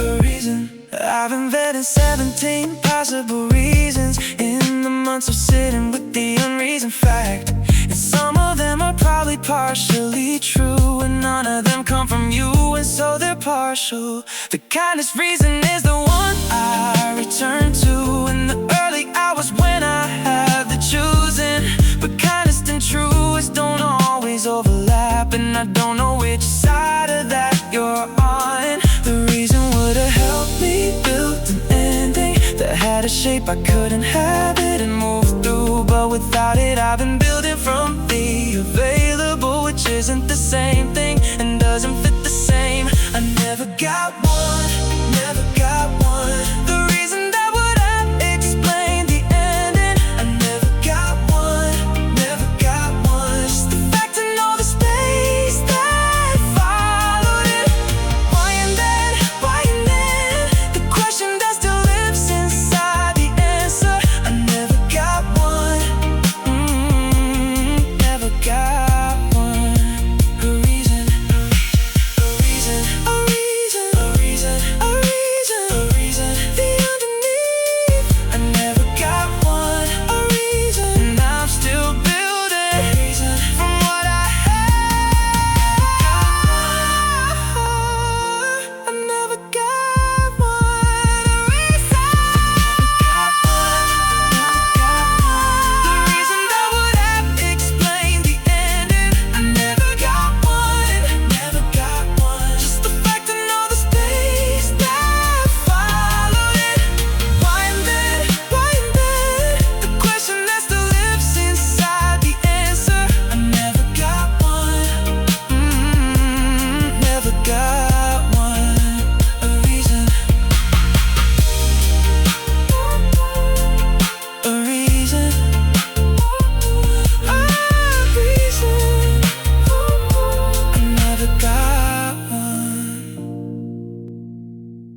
The reason I've been vetting 17 possible reasons in the months of sitting with the unreasoned fact. And some of them are probably partially true, and none of them come from you, and so they're partial. The kindest reason is the one I return to in the early hours when I have the choosing. But kindest and truest don't always overlap, and I don't know which side of that you're on. The reason would have helped me build an ending that had a shape I could inhabit and move through. But without it, I've been building from the available, which isn't the same thing and doesn't fit the same. I never got one,